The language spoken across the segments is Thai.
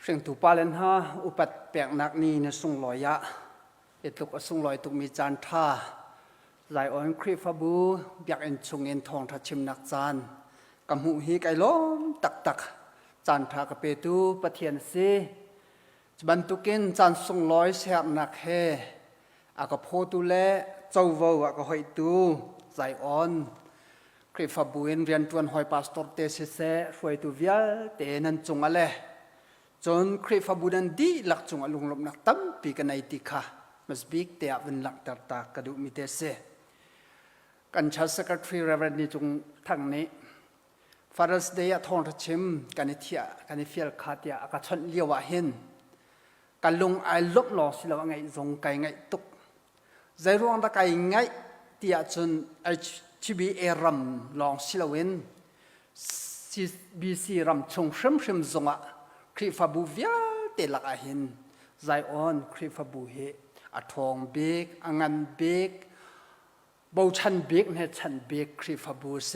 เสียงตุปาเลนฮาอุปัตแปลกนักนี้ในสุงลอยะเอตุกสุงลอยตุกมีจานท่าหลายอ่อนครีฟบูอยากเอ็นชุงเอ็นทองทัชิมนักจานกำหูฮีไก่ล้มตักจานท่ากระเปตูปะเทียนซีจะบรรทุกินจานสุงลอยแสบนักเฮอากโพตุเลเจ้าวัวอากหอยตูใจอ่อนครีฟบูเอ็นเรียนจวนหอยปาสตอร์เตเซเซช่วยตูเวียเตนันจงอะไรจนคริฟบูนันดีหลักจงอลุงลบนักตั้มปีกันในติค่ะมัสบิกเตะวันหลักตากกระดูมิเตเซกันชัสกัดฟรีเรเวนนี่จงทั้งนี้ฟารัสเดียทองทัชิมกันเทียกันเฟียลคาเตียอากาศชนเลียวเห็นกันลงไอลบหลอกสิเราไงจงไกไงตุกใจรวงตะไกไงเตียจนไอชีบีเอรัมลองสิเราเว้นซีบีซีรัมชงชิมจงคริฟบูเวียเตลักหินใจอ่อนคริฟบูเฮอทองเบกอังันเบกบูชันเบกเนชันเบกคริฟบูเซ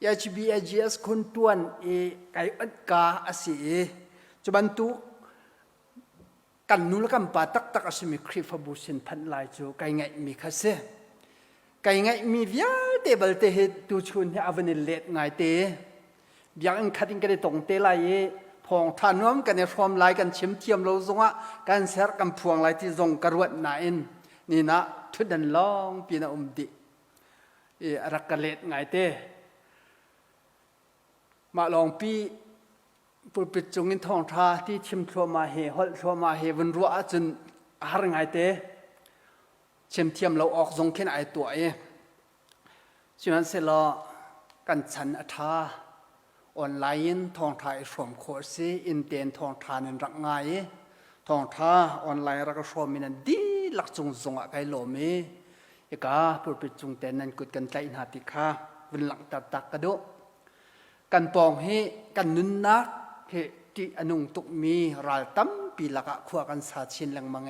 ยาจีบีเอจีเอสคนตวนเอไกอัดกาอาศัยจะบรรทุกกันนุลกันปาตักอาศัยมีคริฟบูสินพันลายจูไกไงมีคาเซไกไงมีเวียเตเบลเตเฮตูชุนเฮอวันเลดไงเตอยากอันคัดอินกันได้ตรงเตลายพองทานน้อมกันในฟอร์มลายกันชิมเทียมเราจงอ่ะการเสร์กันพวงลายที่จงกระวดนายนี่นะทุดันลองปีน่าดิรักกะเล็ดไงเต้มาลองปีปุปิดจงอินทองทาที่ชิมชัวมาเฮฮอลชัวมาเฮวันรัวจนหาไงเต้ชิมเทียมเราออกจงแค่ไหนตัวฉะนั้นเสร็จแล้วกันฉันอัฐาออนไลน์ทองทายสมโคสีอินเทนทองทานันรักไงทองทาออนไลน์รักสมมินันดีหลักจงจงอะไกโลเมอีกาพูดไปจงแต่นันกุดกันใจนาติคาวันหลังตักกระโดกันปองเฮกันนุนนักเฮที่อนุงตุกมีรัลตั้มปีละกะขวากันสาชินแรงมังเง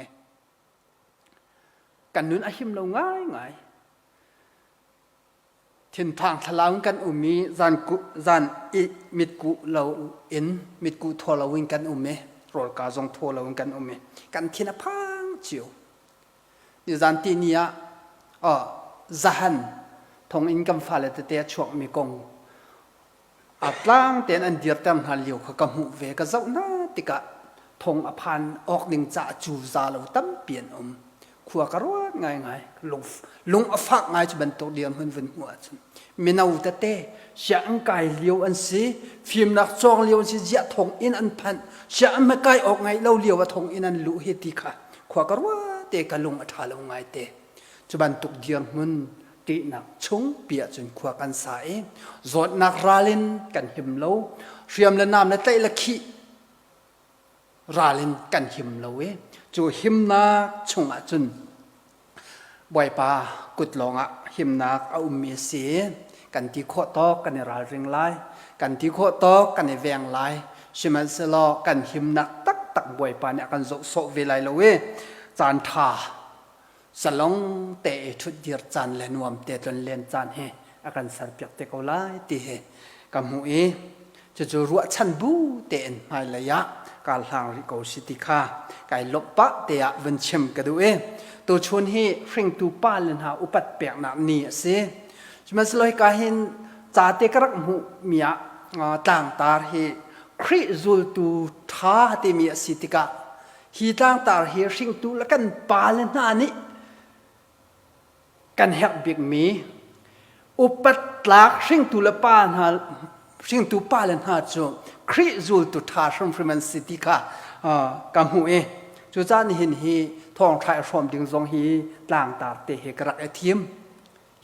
กันนุนอาหิมเราง่ายทินทางทลาวกันมีจานมิดกุเราอินมิดกุทัวเราวิ่งกันเมโรลกาจงทัวเราวิ่งกันเมกันทินพังจิวนี่จานที่นี้จันทงอินกัมฟาเลตเตะช่วงมีกงอัตลังเต็นอันเดียร์เต็มหันเลี้ยวขกำหูเวกเจ้าหน้าติกะทงอภันออกดิ่งจ่าจูซาเราตั้มเปลี่ยนขัวกระวดง่ายลงฟักง่ายจะเป็นตัวเดียมหุ่นหัวจนมีนาอุตเตะเสียงไก่เลี้ยวอันซีฟิล์มนักจองเลี้ยวอันซีเจ้าทงอินอันพันเสียงไม่ไก่ออกไงเราเลี้ยวว่าทงอินอันลุเฮติค่ะขัวกระวดเตะกันลงอัฐาลงง่ายเตะจะเป็นตัวเดียมหุ่นตีนักชงเปียจนขัวกันสายจดนักราลินกันหิมเล่าเรียมและน้ำในเตะละขี้ราลินกันหิมเล่าจูหิมนักชงจนบ่อยปากุดลองหิมนักเอาเมียเสียกันที่โคตอกกันในราเริงไลกันที่โคตอกกันในแวงไลชิมันเสลอกันหิมนักตักบ่อยปาเนี่ยกันโซเวลัยละจานทาสลองเตะชุดเดียร์จานเลนวมเตะจนเลนจานเฮอาการสารเปียกเตะเขาไล่ตีเฮกำหูจะรัวชันบูเตะไม่ระยะการหางริโกสิติคาไก่ลบปะเตะวันเชมกันดูตัวชนเฮเร่งตูป้าเลนหาอุปัตเปียกหนักนี่เสียฉะนั้นสลอยกาเห็นจ่าเตะกระหูมีต่างตาเฮคริจูลตูท้าเตมีสิติกาฮีต่างตาเฮเร่งตูแล้วกันป้าเลนหานี่กันแหกเบียกมีอุปตลักสิ่งตุลปานหาสิ่งตุปาเลนหาจงคริจูลตุทาชมฟรีมันสิติกากำหูจูจานเห็นฮีทองไทยชมดึงทรงฮีต่างตาเตะเฮกระไอทีม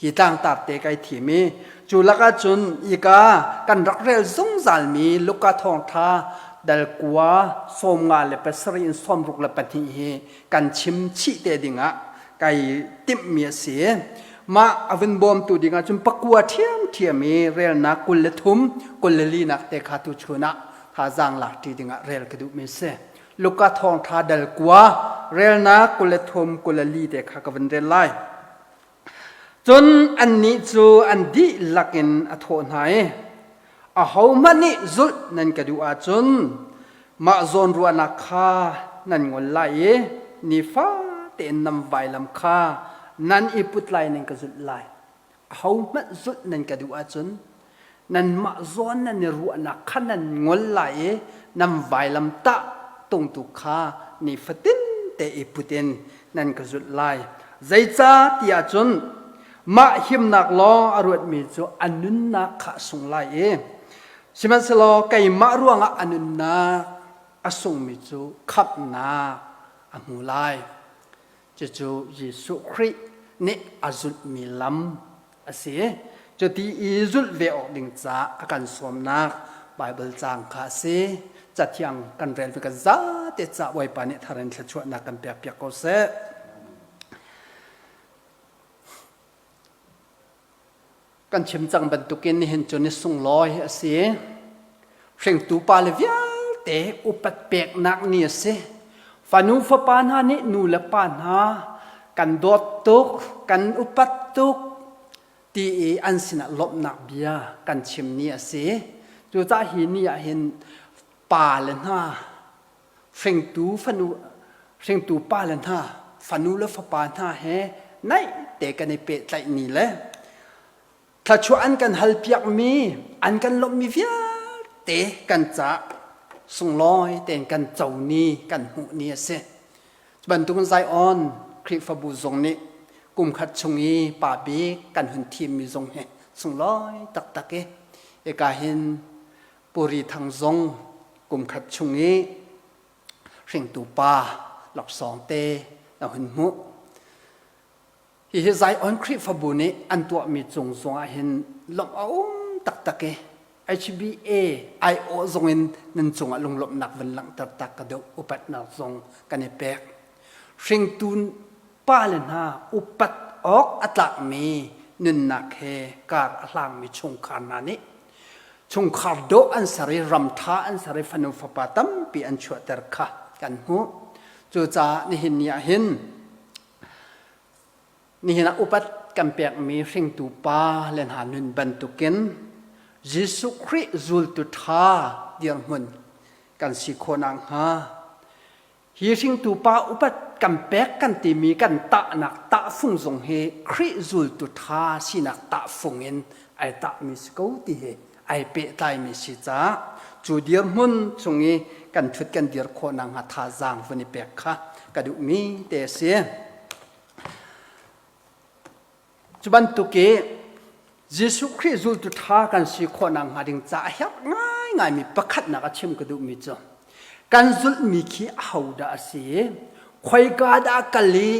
ฮีต่างตาเตะไอทีมีจูลักจุนอีกากันรักเรลซงจัลมีลูกาทองทาดัลกัวสมงานเลเปสรินสมรุกเลปทีเฮกันชิมชิเตดิงะไก่ติมเมียเสียมาอวินบอมตูดิงาจุนปักวัวเทียมมีเรลนักกุลเลทุมกุลเลลีนักเตคาตุชนะท่าจางหลักทีดิงาเรลกระดูกเมเสลูกาทองท่าเดลกัวเรลนักกุลเลทุมกุลเลลีเตคากวันเรลไลจนอันนี้จูอันดีลักินอโทนหายอาหามันนี่จุดนั่นกระดูอาจุน มาโซนรัวนักข้านั่นงนไล่นิฟ้าเต็นนำไวลำข้านั่นอีพุทไลนั่นก็สุดไล่เขาไม่สุดนั่นก็ดูอาจนนั่นมาโซนนั่นรัวนักข้านั่นงนไล่นำไวลำตะตรงตุข้านิฟตินแต่อีพุตินนั่นก็สุดไล่ใจจ้าที่อาจนมาหิมนักล้ออรวดมีจูอันนุนนักข้าส่งไล่ชิมันสโลไก่มาร่วงอันนุนนักอาส่งมีจูขับนาอามูไลจะจูเยซูคริสต์เนี่ยอาจุดมีลำอาเสียจะที่อิจุดเวอดิ่งจ้าอาการสวมนักไบเบิลจางข้าเสียจัดยังกันเรียนฟิกจ้าเตจ้าไว้ปานิทารันชวนักกันเปียกเปียกก็เสียกันชิมจังบรรทุกินเห็นจนนิส่งลอยอาเสียเร่งตูปาเลวิอาเตอุปัตเปียกนักเนี่ยเสียฟานูฟปานหานี่นูละปานหากันดอดตุกกันอุปัตตุกตีอันสินะลบนักเบียกันชิมเนี่ยเสียจูจ้าหินเนี่ยเห็นป่าเลยนะเร่งตูฟานูเร่งตูป่าเลยนะฟานูละฟปานหาเฮไหนเตกันในเปะใจนี่แหละถ้าชวนกันฮัลเปียกมีอันกันลบมีเวียเตกันจะส่งลอยเตนกันเจ้านี้กันหูนี้เสบรรทุกใจอ่อนคลิฟบูซงนี้กุมขัดชงอีป่าบีกันหุ่นทีมมีซงเฮส่งลอยตักตักเอกาหินปุรีทางซงกุมขัดชงอีเร่งตูป่าหลักสองเตเราหุ่นมุที่ใจอ่อนคลิฟบูนี้อันตัวมีจงซงเห็นลมเอาตักตักHBA IO ทรงนั้นทรงลงลบหนักวันหลังตักกระดูอุปัตนาทรงกันในแปกเชิงตุนป้าเลนะอุปัตออกอัตลักมีนินนักเฮการหลังมีชงขานนี้ชงขาดโดอันสริรำท่าอันสริฟนุฟปาตัมปีอันชวดเตอร์ค่ะกันหูจูจ่านี่เห็นเนี่ยเห็นนี่เห็นอุปัตกันแปกมีเชิงตูป้าเลนหานุนบรรทุกินเยซูคริสต์จุลตุธาเดียงมันกันสิโคนังฮาเฮียชิงตูปาอุปัตกันแปกกันตีมีกันตะนักตะฟุงสงเฮคริสต์จุลตุธาสินักตะฟุงเงินไอตะมิสกูติเฮไอเปะไตมิสิจ้าจูเดียร์มันสงเฮกันชุดกันเดียร์โคนังฮาทาจางฟันิเปกค่ะกระดูมีเตเสียจุบันตุเกเยซูคริสต์จุลตุธากันสิคนนังหาดิงจ่าเฮียง่ายมีประคัดนักชิมกระดูมีจ้ะกันจุลมีขี้เอาดาเสียคอยกาดากะลี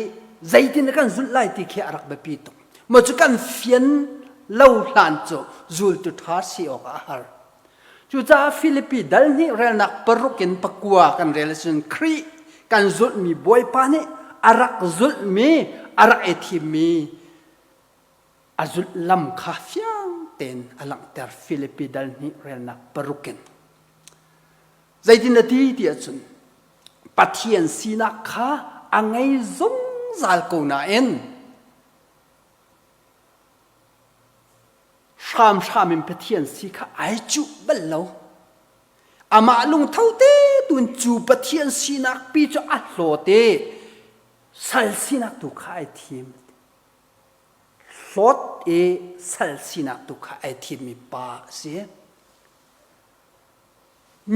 ใจที่นักกันจุลไล่ที่ขี้อารักแบบปีตุมาจุกันเฟียนเล่าหลานจ้ะจุลตุธาสิออกอาหารจุจ้าฟิลิปปีดัลนี่เรนักปรุกินปักวัวกันเรลซินครีกันจุลมีบอยปานี่อารักจุลมีอารักเอทีมีอาจุลลำข้าฟียงเต็นอลังเตอร์ฟิลิปปิดัลนี่เรนักปรุกินใจที่นาทีที่อาจุนปัทเทียนสีนักข้าอังไงซงจัลกูนาเอ็นชามอิมปัทเทียนสีข้าไอจูบัลโลอามาลุงเท่าเต้ตุนจูปัทเทียนสีนักปีจูอัลโลเต้สัลสีนักตุข้าไอทีมลดสัลสินักตุกไอทีมีปาเสีย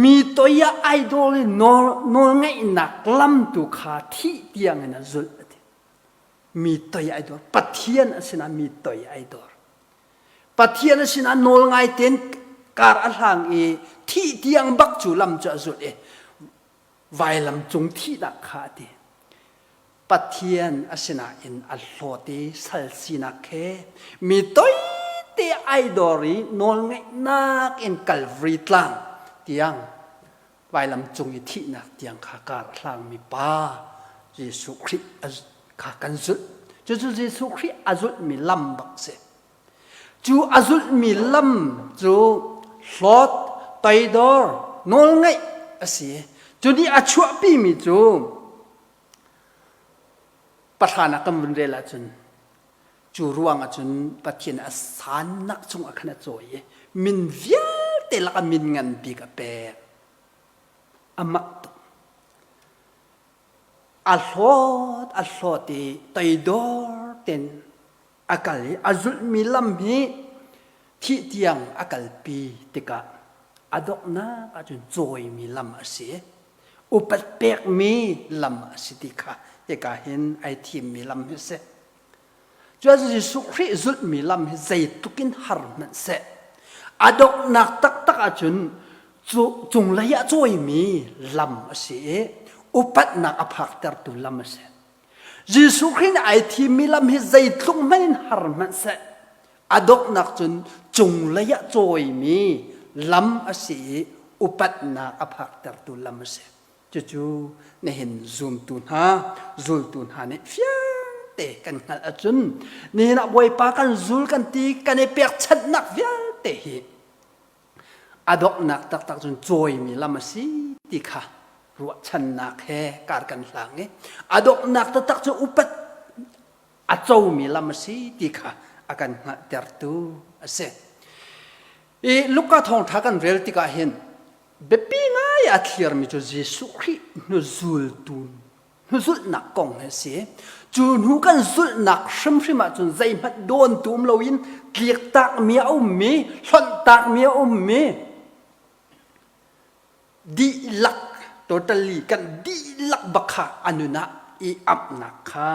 มีตัวยาไอดอลนอไงนักลำตุขาที่เตียงนะจุลมีตัวยาไอดอลปัทเทียนสินะมีตัวยาไอดอลปัทเทียนสินะนอไงเต็นการอัลหังที่เตียงบักจูลำจะจุลไวลำจงที่นักขาเตปัทเทียนอาศนาอินอัลโลตีสัลสินักเฮมีตัวเตไอดอรีนอลไงนักอินกัลฟรีตลังเตียงไวลำจงอิทินักเตียงขาการหลังมีป้าเยซูคริสต์ขากันจุดจู่เยซูคริสต์อาจุดมีลำบักเสจู่อาจุดมีลำจู่ลอดไตดอร์นอลไงอาเสียจู่ดีอาชัวปีมีจู่ประธานักการเมืองเรลจุนจูรวงจุนปฏิญาสารนักจงอัคนาโจยมินเวียเตลักมินเงินปีกับเป amak alhot ti taidor ten akali azul milam hi thi tiang akal pi tika adok na ajun joy milam ase upat pek mi lam asitika eka hin ai thim milam hi se jua Jesu Christ zul milam hi zai tukin har man se adok nak tak ajun chung laya joy mi lam ase upat nak aphak ter tu lam ase Jesu Christ ai thim milam hi zai tlung manin har man se adok nak chun chung laya joy mi lam ase upat nak aphak ter tu lam ase chu ne hin zoom tun ha ne fiang te kan ngal achun ni na boy pa kan zul kan ti kan e pek chat nak fiang te hi adok nak tak chun joy mi lam ase ti kha ruwa chan nak he kar kan hlang e adok nak tak chu upat a chau mi lam ase ti kha akan nga ter tu ase e luka thong tha kan rel ti ka hin bepi nga ya clear mi chu Jesu Christ nu zul tun nu zul nak kong he se chu nu kan zul nak shrim ma chun zai mat don tum lo in kliek tak mi mi hlon tak mi mi di lak totally kan di lak bakha anuna i ap nakha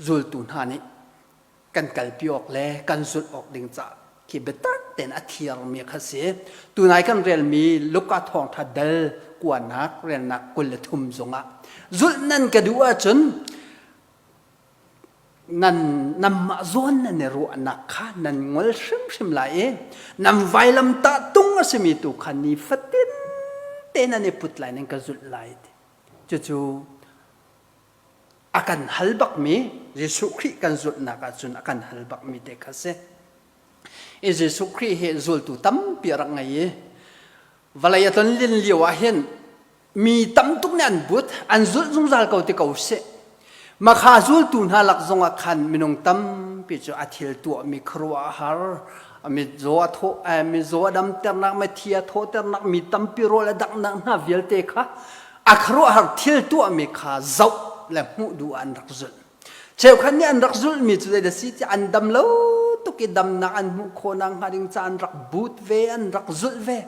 zul tun ha ni kan kalpiok le kan zul ok ding cha ki betak ten athiar mi khase tunai kan rel mi luka thong thadal kwanak ren nak kul thum zonga zul nan ka duwa chun nan nam ma zon nan ro nakha nan ngol shim la e nam vailam ta tung asmi tu khani fatin ten ane putlai nan ka zul lai chu akan halbak mi Jesu Christ kan zul naka chun akan halbak mi te khase e Jesu Christ he zul tu tam pirak ngai valayaton lin liwa hen mi tam tuk nan but an zul zung zal kau te kau se makha zul tu na lak zonga khan minung tam pi chu athil tu mi khruwa har ami zo tho ami zo dam ter nak ma thia tho ter nak mi tam pi ro la dak nak na vel te kha akhru har thil tu mi kha zau la mu du an rak zul cheu khan ni an rak zul mi chu da si ti an dam lo tu ki dam na an mu khonang haring cha an rak but ve an rak zul ve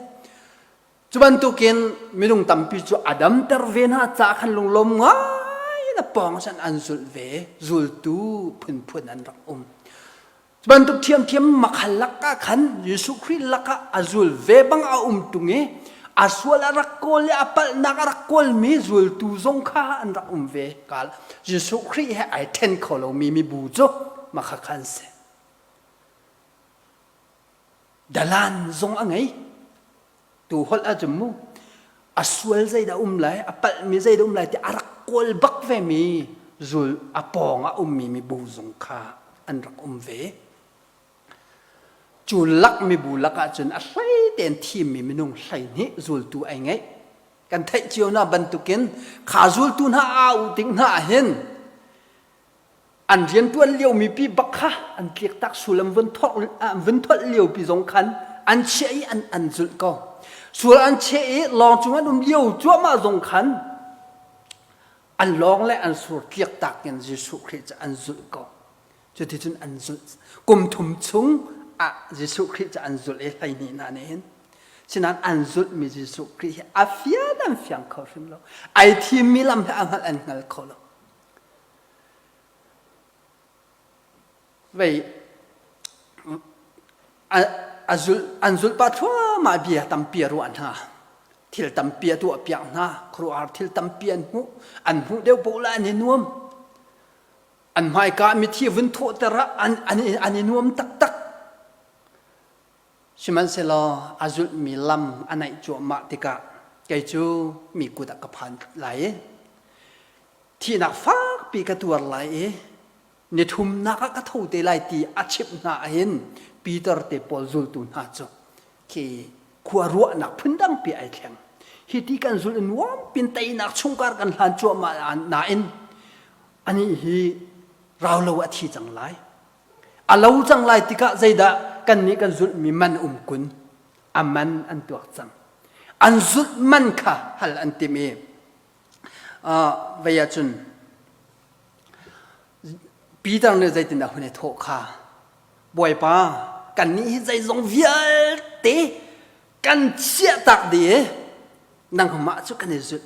chuban tu kin minung tam pi chu adam ter ve na cha khan lung lom ngai na pong san an zul ve zul tu phun an rak ban tu thiam makhalaka khan Jesu Christ laka azul ve bang a tunge aswal arakol apal nakarakol mi zul tu zong kha an rak ve kal Jesu Christ he ai ten kholo mi bu jo makhakhan se dalan zong angai tu hol ajmu aswal zai da lai apal mi zai da lai ti arakol bak ve mi zul apong a mi bu zong kha an rak ve chu lak mi bu laka chun a hlai ten thim mi minung hlai ni zul tu ai ngai kan thai chiu na ban tu ken kha zul tu na a u ting na hen an rian tuan liu mi pi bakha an kliek tak sulam vun thot liu pi zong khan an chei an zul ko sul an chei long chung an liu chu ma zong khan an long le an sur kliek tak ken Jesu Christ an zul ko chu ti chun an zul kum thum chung a Jesu Christ an zul e lai ni na ne hen chinan an zul mi Jesu Christ a fian an fiang kho sim lo ai thi mi lam ha an ngal kho lo vậy an zul pa thua ma bia tam pia ru an ha thil tam pia tu piang na khru ar thil tam pian hu an hu deu po la ni nuam an mai ka mi thi vun tho tera an nuam tak Siman selo azul milam anai chu ma tika kai chu mi ku da ka phan lai thi na fa pi ka tur lai ni thum na ka tho te lai ti achip na hin Peter te pol zul tu na chu ki khwa ru na phundang pi ai thleng hi ti kan zul nuam pin tai na chungkar kan han chu ma na in ani hi raulo a thi chang lai a lo chang lai tika zaida kan ni kan zul mi man kun aman an tuak chang อันสุดมันค่ะฮัลอันติมีเวียจุนปีตังเนใจตินดาหุนโถค่ะบ่อยป้ากันนี้ใจทรงเวียเตกันเสียตักดีนังมาจุกันสุด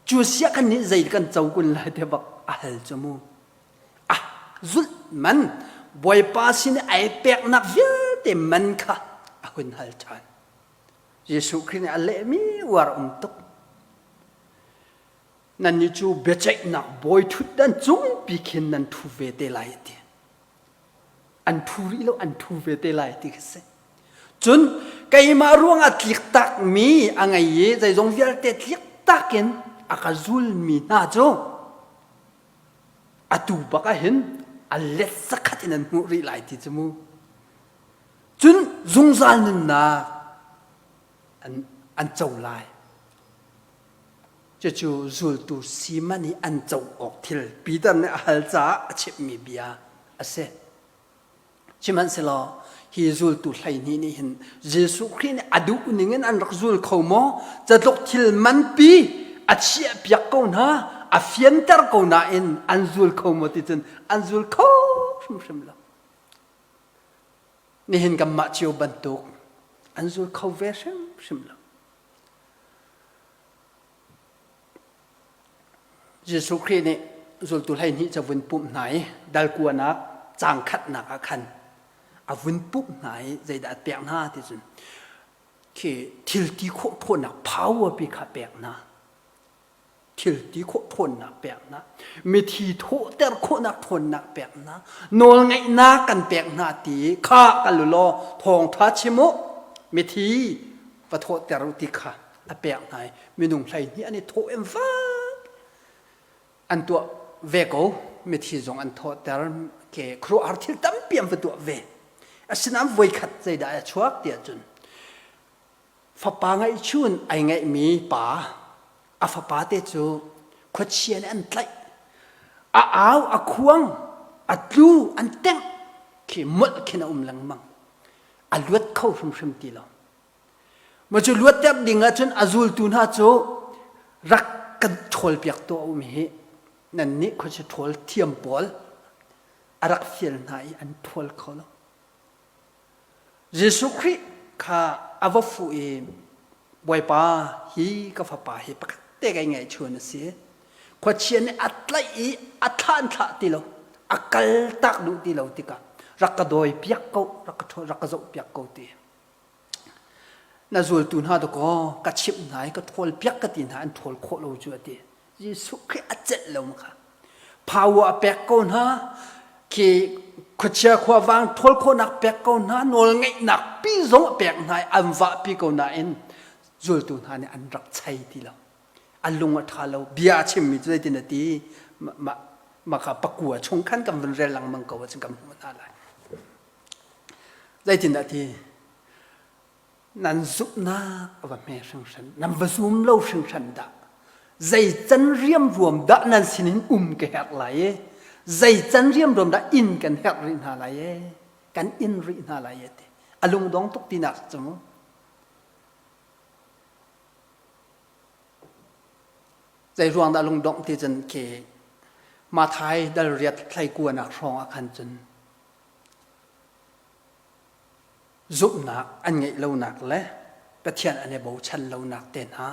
จูเสียกันนี้ใจกันเจ้ากุนเลยเดี๋ยวบอกอะไรจมูสุดมันบ่อยป้าสินไอเปียกนักเวียเตมันค่ะหุนฮัลชันเยซูคริสต์อัลเลมีวารุมตุกนั่นนี่จูเบจนักบ่อยทุดดันจงปีเข็นนันทูเวเตไลตีอันทูริโลอันทูเวเตไลตีก็เสจนไกมาร่วงอัดลิกตักมีอังไงเย่ใจจงเวียเตลิกตักเห็นอากาซุลมีน่าจูอัตูบักเห็นอัลเลสสักขัดนันมูริไลตีจมูจนจงซาลนินนาอันเจ้าลายจะจูจูตูซีมันนี่อันเจ้าออกทิลปีดันเนี่ยฮัลจ้าชิบมีเบียอาเซชิมันเสลอฮีจูตูไหลนี่เห็นเยซูคริสต์อดูนี่เงินอันรักจูลเขาโมจะตกทิลมันปีอาเชียเปียกกูนะอาเฟียนเตอร์กูนะอินอันจูลเขาโมติจันอันจูลเขาชิมละนี่เห็นกับมาจิโอบันตุกอันจูลเขาเวชิมละเยซูคริสต์เนี่ยสุลตุไลนี่จะวิ่งปุ๊บไหนดัลกัวนักจางขัดหนักขันอาวิ่งปุ๊บไหนใจดัดเปียกหน้าที่สุดคือทิลที่โคตรหนัก power ปีขาเปียกหน้าทิลที่โคตรหนักเปียกหน้ามีทีโถแต่โคตรหนักทนหนักเปียกหน้าโนลไงหน้ากันเปียกหน้าตีข้ากันลุโลทองทัชชิโมมีทีปะโถแต่รุติข้าเปียกไหนมีหนุ่มไลนี่อันนี้โถเอ็มฟ้าอันตัวเวโก้ไม่ที่จงอันทอดแต่เกี่ยครัวอาร์ทิลตั้มเปี่ยมไปตัวเวอาศัยน้ำไว้ขัดใจได้ชัวร์เดียจุนฟ้าป่าไงชุนไอไงมีป่าฟ้าป่าเตจูขวดเชียนอันไตอ้าวควงดูอันเต็งขี้มดขี้น่าลังมังลวดเข้าชุ่มตีเราเมื่อจูลวดเต็มดิ่งจุนจูลตุนฮาจูรักกันทอลเปียกตัวมีนั่นนี่เขาจะทอลเทียมบอลรักเฟียลนายอันทอลเขาแล้วเยซูคริสต์ข้าอาวฟูเองบ่อยป้าฮีก็ฟ้าป่าฮีปกติไงไงชวนเสียขวดเชียนอัตไลอัตทันทัติโลอักลตักดูติโลติการักกระโดยเปียกเขารักกระโจเปียกเขาตีน่าจูลตุนหาตัวก็กระชิบไหนก็ทอลเปียกกระตินหาอันทอลโคโลจวดตีเยซูคริสต์อัจฉริยะมั้งค่ะภาวะเปียกเขานะที่ขดเชือกขวางทอลโคนักเปียกเขานะนวลไงนักปีจงเปียกไหนอันว่าปีเขานะอินจูลตุนหาเนี่ยอันรักใช่ทีละอันลงอัฐาเราเบียชิมมิใจตินตีมาขับปักกัวชงขันกำลังเรลังมังกวจึงกำลังอะไรใจตินตีนั่นสุนัขว่าแม่ช่างฉันนั่นว่าซุ่มเล่าช่างฉันด่าใจจันเรียมรวมด่านั่นสินินกันเหตุไรใจจันเรียมรวมด่าอินกันเหตุรินหาไรกันอินรินหาไรเตอารมณ์ดองตุกตินักจังใจรวงดาลงดองที่จันเคมาไทยดาเรียดไทยกวนนักรองอาคันจันจุบหนักอันไงเราหนักเลยประเทศอันนี้บอกฉันเราหนักเต็นฮะ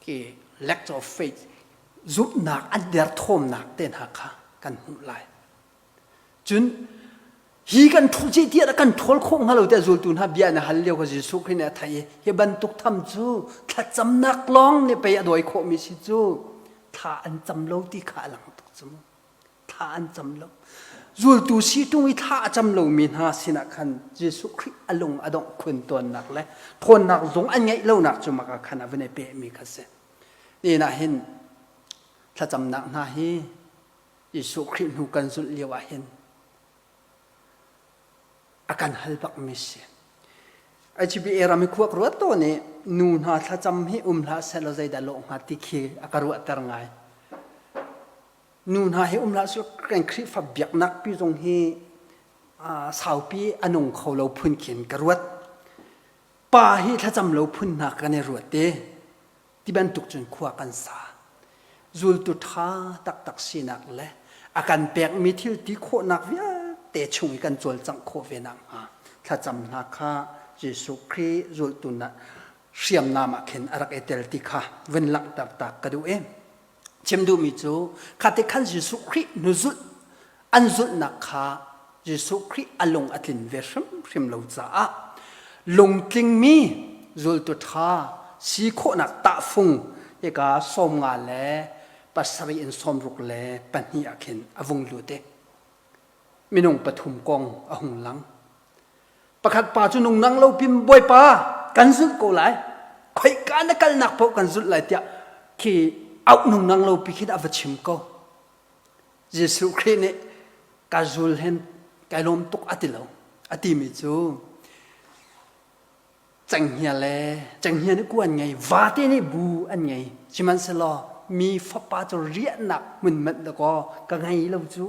ที่ lack of faith จุบหนักอันเดียร์ทมหนักเต็นฮะค่ะกันหุ่นไหลจนฮีกันทุกที่ที่กันทอลคงฮัลโหลแต่จุลตุนฮับยานะฮัลเลียวก็จะสุขินไทยเฮบันตุกทำจูถ้าจำนักร้องเนี่ยไปโดยโคมิสิจูถ้าอันจำเราที่ขาหลังตุกจมูถ้าอันจำเราจูลตุสีตุงวิท่าจำเรามีนาสินะคันเยซูคริสต์อลงอดงคนตัวนักเลยทนนักจงอันไงเราหนักจุมาคันอเวเนเปมีคัสนี่นะเห็นถ้าจำนักนะเฮเยซูคริสต์หูกันสุดเลียวเห็นอาการฮัลบักมิเชไอจีบีเอรามิขวกรัวตัวนี้นูนหาถ้าจำให้ลาเซลใจดาลงหาติคีอาการรัวตร์ไงนูนหาให้ลาสุดแรงคริฟับยักนักปีตรงให้สาวปีอนงเขาเราพื้นเขียนกระวด ป่าฮีถ้าจำเราพุ่นหนักกันในรัวเตที่บรรทุกจนขวากันสาจูลตุท่าตักสีนักเลยอาการแปลกมีที่ที่โคนักเวียเตะชงกันจวนจังโคเวนังถ้าจำนักข้าเยซูคริสต์จูลตุนะเสียมนามาเข็นอารักเอเตลติข้าเว้นหลักตักกระดูเอ็มเช่นดูมิจูข้าแต่ขันเยซูคริสต์นุจุดอันจุดนักข้าเยซูคริสต์อลงอัตินเวชมริมเหลาจ้าลงทิงมีจูลตุท่าสีโคนักตาฟุงเอกาสมงาเลปัสริอินสมรุกเลปัญญาเข็นอวงลุเตมินงปฐุมกองอหงลังประคัดป่าจุนงนังเราพิมบอยป่ากันสุดโกไหลคอยการนักนักพบกันสุดไหลเตียที่เอานงนังเราพิคิดอวชิมก็เยซูคริสต์เนี่ยกาจุลเห็นกายลมตุกอติเราอติมิจูจังเฮียเลยจังเฮียนี่กูอันไงวาเตนี่บูอันไงชิมันสลอมีฟ้าป่าจะเรียนหนักมันแล้วก็ไงเราจู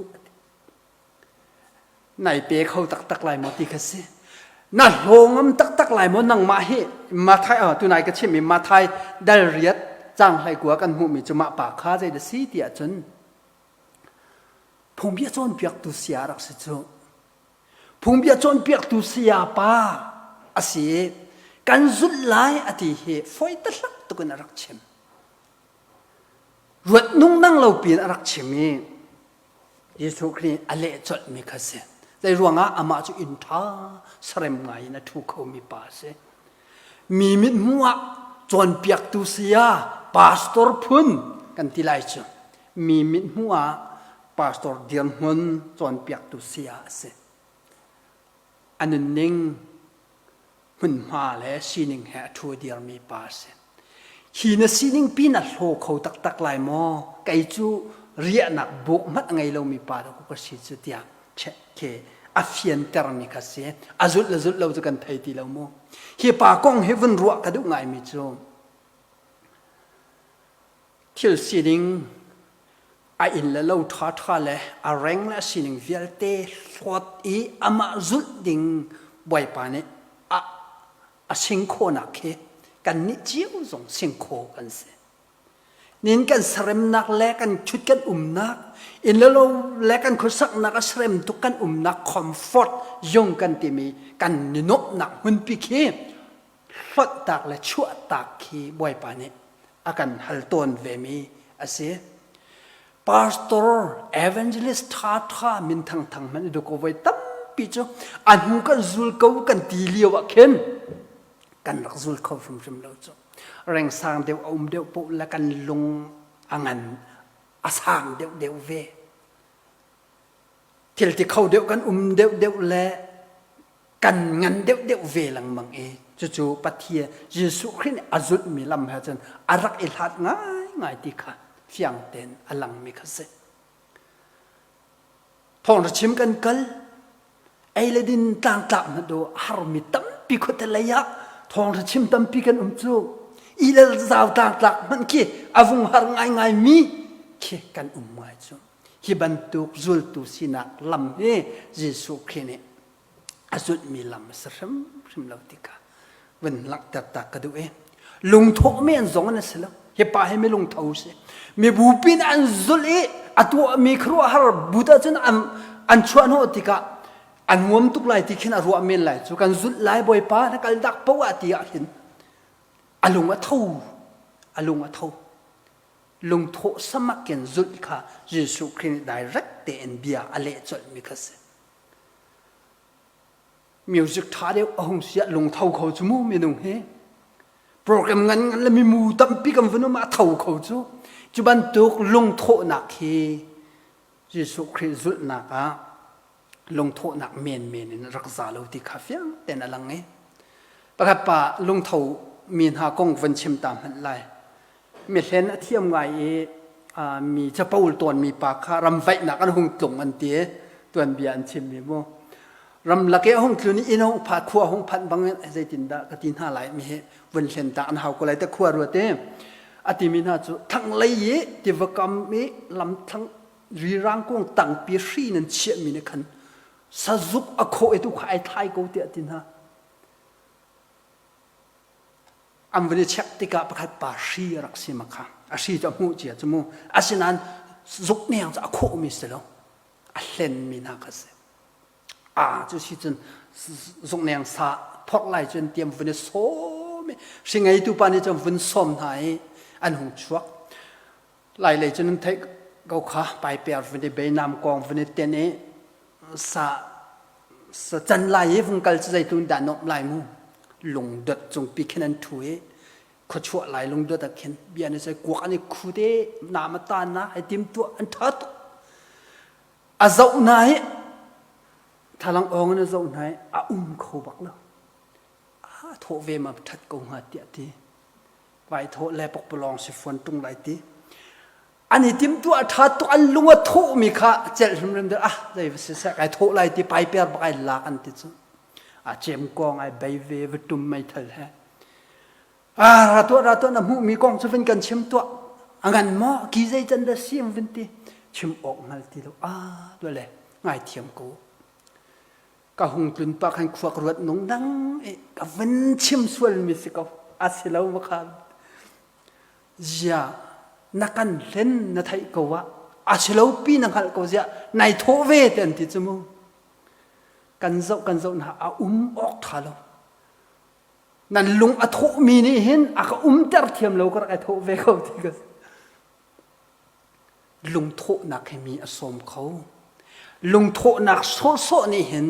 ไหนเปย์เขาตักลายมอติคัสน่าโลงมตักลายมอนังมาเฮมาไทยตัวไหนก็เช่นมีมาไทยได้เรียดจังให้กัวกันหูมีจุมาปากข้าใจเดสีเตียจนผมเบียจนเปียกตุเสียรักสิจูผมเบียจนเปียกตุเสียป้าอาศัยกันสุดลายอธิเหฟอยตะลักตุกันรักเชมรวดนุ่งนั่งเราเปลี่ยนรักเชมีเยซูคริสต์อเลจดมีคัสเซในรวงอามาจุอินทาสเรมไงนะทุกเขามีป่าเสมีมิดมัวจนเปียกตุเสียปาสตอร์พุนกันที่ไรจ้ะมีมิดมัวปาสตอร์เดียนหุนจนเปียกตุเสียเสอันนั้นนิ่งหุ่นมาแล้วสีนิ่งแห่ทัวเดียร์มีป่าเสขีนสีนิ่งปีนัดโลเขาตักลายมอไกจูเรียนักบุกมัดไงเรามีป่าเราก็สีจุดเดียเช่เคอาเฟียนเตอร์มิคัสเซอาจุดเราจะกันไทยที่เราโมเฮียป่ากงเฮวันรัวกระดูกไงมิจูที่สีนิ่งอินแล้วเราท้าเลยอาแรงและสีนิ่งเวลเตสวดอีอามาจุดดิ่งบ่อยป่านี้สิงโคนักเฮกันนิจิวส่งสิงโคกันเสนินกันสเรมนักแลกันชุดกันนักอินแล้วเราแลกันคุสักนักสเรมทุกกันนักคอมฟอร์ตยงกันที่มีกันนินกนักมันพิเคฟดตากและชั่วตากขีบ่อยป่านี้อากันฮัลตอนเวมีอาเซพาสตอร์เอเวนเจลิสต์ท่ามินทางมันดูก็ไว้ตั้มปีจ้อันมุกันจุลเขากันตีเลียวเข็นกันรักจุลเขาฟิมเราจ้แรงสร้างเดียวเดียวปุ๊และกันลงอังันอาสางเดียวเวที่เขาเดียวกันเดียวและกันงันเดียวเวหลังมังจู่ปัทเทียเยซูคริสต์อาจุดมีลำหาจันอารักอิลัดง่ายที่ค่ะเฟียงเต็นอลังมีคัสทองชิมกันกัลไอเลดินต่างๆนะดูฮาร์มิตัมปีกุตเลยะทองชิมตัมปีกันจูอีเลสาวต่างๆมันขี้อาวุงหารง่ายมีขี้กันมาจูฮิบันตุกจุลตุสินักลำเยซูคริสต์อาจุดมีลำสรมลาวติกาวันหลักตักกระดูลุงทกไม่อันสองนั่นสิแล้วเฮป้าให้ไม่ลุงเท่าสิมีบูปินอันจุลอัตัวมีครัวฮาร์บูตาจนอันชวนโหติกาอันงวมตุกไลที่ขึ้นรัวเมนไลสุกันจุดไลบ่อยป้านักดักปวดที่อาหินอลุงอัทูลุงโทสมักเกินจุดค่ะเยซูคริสต์ได้รักเตนเบียอเลจุดมิคัสมิวสิกท่าเดียวองเสียลุงเท่าเขาจมูกไม่นุ่งเฮโปรแกรมงั้นแล้วมีมูตั้มปีกันฟินมาเท่าเขาจูจุบันตุกลุงโทนักเฮเยซูคริสต์จุดนักลงโทษหนักเมนรักษาเราที่คาเฟ่แต่นั่นลังไงปะครับป่าลงเท่ามีหากงวันชิมตามหันไลมีเห็นเทียมไงมีเจ้าปูลตัวมีปากคารำไฟหนักอันหงตรงอันเตี้ยตัวเบียนชิมมีโมรำลักเอหงคลุนี้อินหงผัดขัวหงพันบางใจตินดากตินห้าไหลมีวันเห็นตาอันหาก็เลยแต่ขัวรัวเต้อติมินาจุทั้งเลยที่วกรรมมีลำทั้งรีรังกงตั้งปีรีนั่นเชี่ยมีในขันสะจุกอโคเอตุขายไทยกูเตียตินฮะ อัมวันนี้เช็คติกะประคัดป่าชีรักสิมาค่ะอาชีจะมูเจียจะมูอาศินันจุกเนี่ยจะอโคมิสแล้วอัลเลนมีนักเสียจะชิจนจุกเนี่ยสะพกไหลจนเตรียมวันนี้โซ่ไม่สิ่งไงตัวปานี้จะวันส้มไหนอันหงชัวไหลเลยจนนั้นเทก็ขาไปเปียวันนี้ใบน้ำกองวันนี้เตนี้สะจันไหลfunกัลจะใจตุนด่านนกไหลมูลงดัดจงปีแค่นั้นถุยเขาชั่วไหลลงดัดแต่เข็นเบียนใส่กวกอันนี้คูเดน้ำมาตานนะไอ้ติมตัวอันทัดอาเจ้าไหนถ้าลังองนั่นเจ้าไหนเขาบักแล้วโทเวมาทัดกงหัดเดียดีไปโทแลปกปลองสิฟวนตุงไหลตีอันนี้ติมตัวทัดตัวอันลุงว่าโทมีค่ะเจ็ดเรื่องเดียวได้เสียไอ้โทไหลตีไปเปียบไปลากันติดเจมกองไอ้ใบเววตุ่มไม่ทันแฮราตัวน้ำหูมีกองจะเป็นกันเชื่อมตัวงั้นหม้อกี่ใจจันทร์เสียมเป็นตีเชื่อมออกมาทีแล้วตัวเลยง่ายเทียมกูก็หงตุนปากให้ขวากรวดนงดังก็วันเชื่อมส่วนมิสก็อาศัยเรามาคันอย่านักการเล่นนักไทยก็ว่าอาศัยเราปีนักขัดก็จะในโทเวเต็นที่จมูกกันเจ้าหน้าออกทาลนั่นลุงอโทมีนี่เห็นก็เตอร์เทียมเราก็ไอโทเวเขาที่ก็ลุงโทนักให้มีอสมเขาลุงโทนักโซนี่เห็น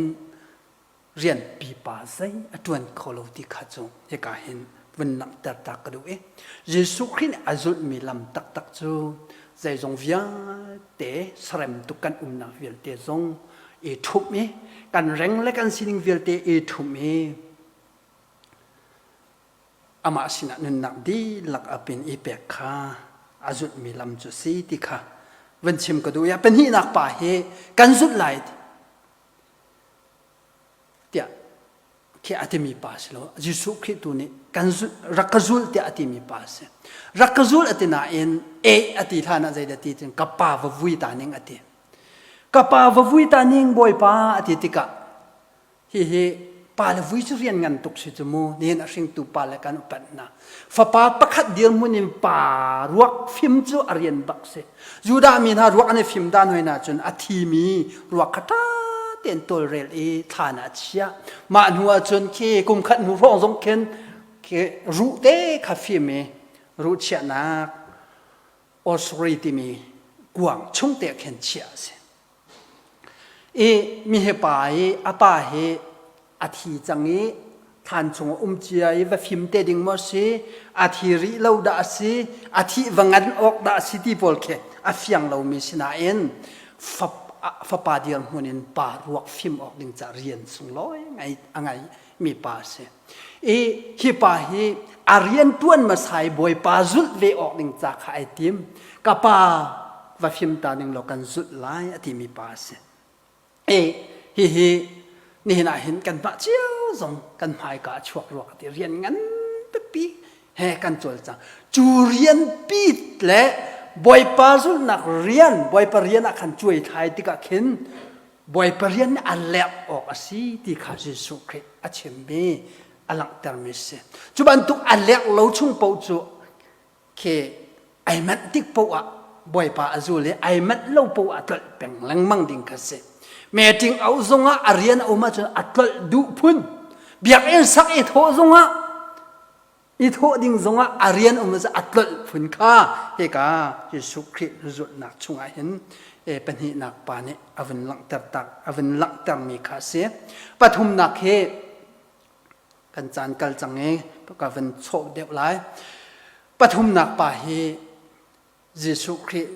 เรียนปีป่าใจตัวนเขาเราที่ข้าจงยังก็เห็นวันนักตักตักก็ดูเยซูคริสต์อาจุดมีลำตักจูใจจงวิญญาเตะสรมตุกันนักวิญเตจงทุบมีกันแรงและกันสิ่งวิลเตทุบมีอามาสินะนุนนักดีหลักอเป็นอีเปกค่ะอาจุดมีลำจุสีติค่ะวันชิมก็ดูอย่าเป็นที่นักป่าเฮกันสุดไหลเดี๋ยวแค่อาทิมีป่าสิแล้วยิสุคริสต์นี่กันสุดรักจุลเดี๋ยวอาทิมีป่าสิรักจุลอาทิน่าอาทิท่าน่าใจเดียจึงกับป่าววุ้ยตานิงอาทิกับป่าววุ้ยตานิงบ่อยป่าอาทิติกะเฮป่าละวุ้ยจะเรียนงานตุกสิจมูนี่นักสิ่งตุป่าละกันอุปนัยฟ้าป่าประคัดเดียร์มุนิมป่ารวกฟิมจูอารียนบักเสยูดามีนะรวกอันนี้ฟิมด้านหน่วยน่ะจนอาทิมีรวกขัดเต็นตัวเรลฐานะเชียมาหนัวจนเคกุมขัดหนูร้องสงเข็นเครูเต้คาฟิมรูเชียนักออสเรติมีกวางชงเตะเข็นเชียเสมีเหป่าอาป่าเหอาทิจังนี้ทานจงเจียว่าฟิมเตดิงมอสีอาทิริเลวดาสีอาทิวังอันออกดาสีที่บอลเคอาฟิยังเรามีสินาฟ้าป่าเดียร์มุนินป่ารวกฟิมออกดึงจะเรียนสุงร้อยไงมีป่าเสฮิป่าเฮอาเรียนต้วนมาใส่บอยป่าจุดเวออกดึงจากไอติมกับป่าว่าฟิมตาหนึ่งเรากันจุดไล่อาทิมีป่าเสนี่น่าเห็นกันปะเจ้าจงกันหายกะชวกรวกที่เรียนงั้นปีเฮกันจวลจังจูเรียนปีและบอยปาสุนักเรียนบอยปาเรียนนักขันช่วยไทยที่กะเข็นบอยปาเรียนอันเล็บออกสิที่ข้าจะสุขอาเชมเบอลังเตอร์มิเซจุบันตุกอันเล็บเราชุ่มปูจูเคไอมันติกปูอะบอยปาจูเลยไอมันเราปูอะตลเป็นหลังมังดิ่งกันเซแม่จริงเอาทรงอาเรียนเอามาจนอัตลดูพุ่นเบียกสักโททรงโทดิ่งทรงอาเรียนเอามาจะอัตลพุ่นข้าเอกาเยซูคริสต์จุดนักชงเห็นเป็นหินักปานี่อวันหลังตักอวันหลังตังมีข้าเสียปฐุมนักเฮกันจานกัลจังเงประกาศวันโชเดียวไล่ปฐุมนักปาเฮเยซูคริสต์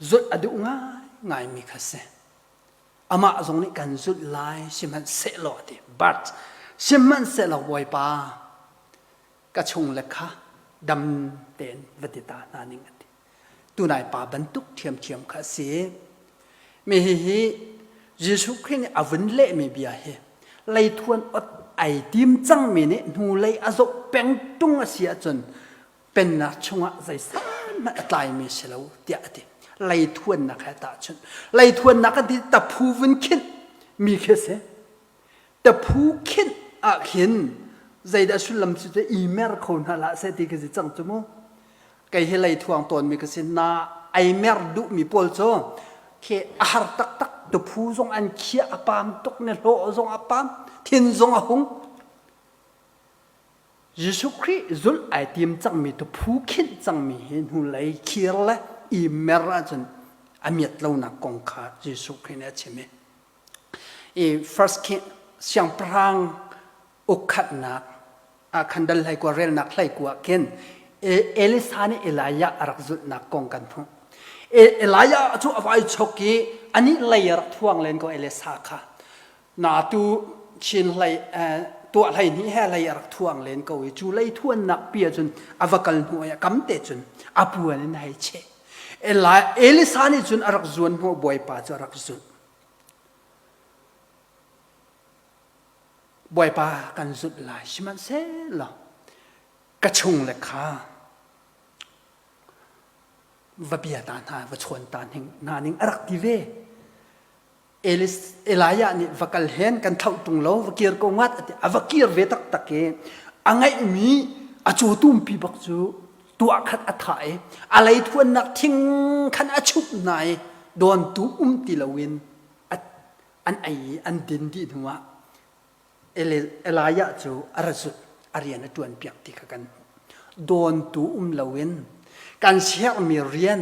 จุดอดุง่ายมีข้าเสอามาตรงนี้กันจุดไล่ชิมันเสลอดีบัดชิมันเสลอวอยปากระชงเล็กค่ะดำเต็นวัติตานานิงันตัวนายป่าบรรทุกเทียมข้าเสมีเยซูคริสต์อวันเล่มีเบียเฮไล่ทวนอดไอดิมจังมีเนี่ยนูไล่อาจจะเป็นตุงเสียจนเป็นนักชงใจสั่นมาตายมีเสลวเดียดไล่ทวนนักตาชนไล่ทวนนักที่ตะพูวินคิดมีแค่เสแต่ผู้คิดอาเห็น dây đã xuất lâm sự email khôn hà lạ sẽ thì cái gì chẳng chứ mô cái hệ lấy thuang tồn mi cái xin na email đủ mi pol cho khi ar tak tak tu phu zong an kia apam tok ne lo zong apam thiên zong ahung Giêsu Christ zul ai tim chẳng mi tu phu khin chẳng mi hin hu lấy kia la email ra chân amiet lâu na kong kha Giêsu Christ ne cheme first king siang prang ukhat na khandal hai ko rel nak lai ko ken elisani elaya arakzut na kong kan phu elaya chu avai choki ani layer thuang len ko elisa kha na tu chin lai tu lai ni he layer thuang len ko chu lai thuan nak pia chun avakal hu ya kamte chun apuan hai che elisani chun arakzun ho boy pa chu arakzut boy pa kan zut lai siman se la ka chung le kha va bia tan ha va chon tan hing na ning arak ti ve elaya ni vakal hen kan thau tung lo vakir ko ngat ati avakir ve tak take angai mi achu tum pi bak chu tua khat athai alai thuan nak thing khan achup nai don tu ti lawin an ai an din di nuwa elaya chu arazut ariana tuan piak ti kan don tu lawin kan siak mi rian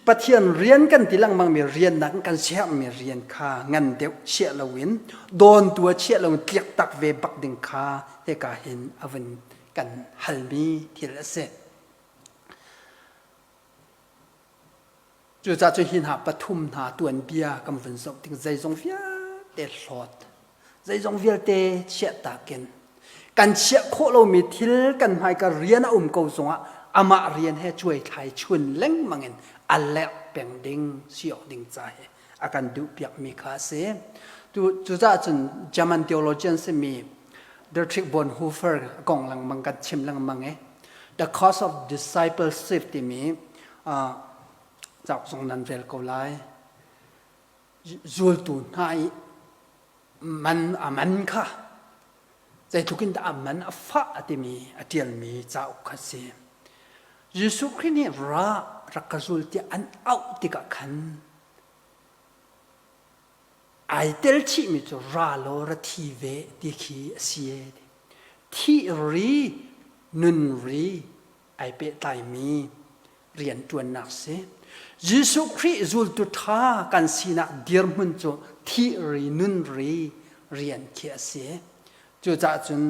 pathian rian kan tilang mang mi rian nak kan siak mi rian kha ngan deu sia lawin don tua sia lawin tiak tak ve bak ding kha he ka hin avan kan halmi thil ase chu cha chu hin ha pathum na tuan bia kam vun sok ting zai zong fia te hlot zai zong vial te sia ta ken kan sia kho lo mi thil kan hai ka rian ko zonga ama rian he chuai thai chun leng mangin alle peng ding sio ding cha he akan du piak mi kha se tu chu za chun German theologian se mi Dietrich Bonhoeffer gong lang mang kan chim lang mang e the cost of discipleship ti mi chak song nan vel ko lai zul tu nai man kha zai thukin da man afa atimi atial mi chau khase Giêsu Christ ni ra rakazul ti an au ti ka khan ai tel chi mi chu ra lo ra thi ve ti khi asie thi ri nun ri ai pe tai mi rian tuan nak se Giêsu Christ zul tu tha kan sina dir mun chu thi ri nun ri rian khi asie chu cha chun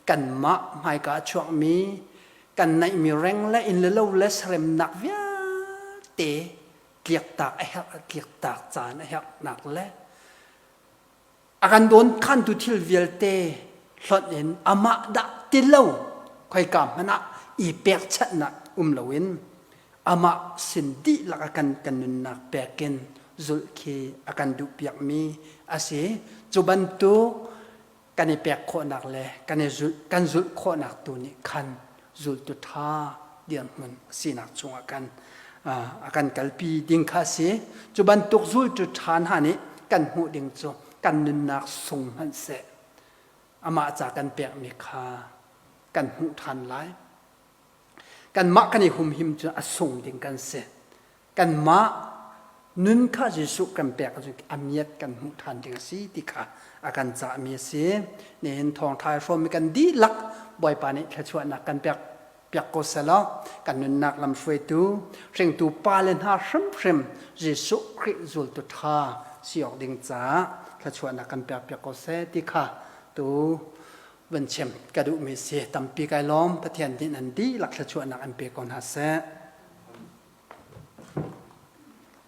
kan ma mai ka chuak mi kan nai mi reng la in le lo le srem nak via te kiak tak kiak tak chan nak le akan don khan tu thil vial te hlot in ama da ti lo khoi kam hana I pek chat na lawin ama sindi la akan kanun nak peken zul ki akan du piak mi ase chuban tu kan pek kho nak le kan zul kho nak tu ni khan zul tu tha dian mun sinak chung akan kalpi ding kha se chuban tuk zul tu than ha ni kan hu ding chu kan nun nak sung han se ama cha kan pek mi kha kan hu than lai kan ma kan hum him chu asung ding kan se kan ma nun kha Jesu kan pek chu amiat kan hu than ding si ti kha akan cha mi se nen thong thai from mi kan di lak boy pa ni thla chuan nak kan pek ko sala kan nun nak lam fwe tu reng tu pa len ha shrem Jesu Christ zul tu tha siok ding cha thla chuan nak kan pek ko se ti kha tuวันเชมกระดูกมีเสียตั้มปีกายล้อมพระเทียนดินอันดีหลักชวนนักอันเปียกอนหาเส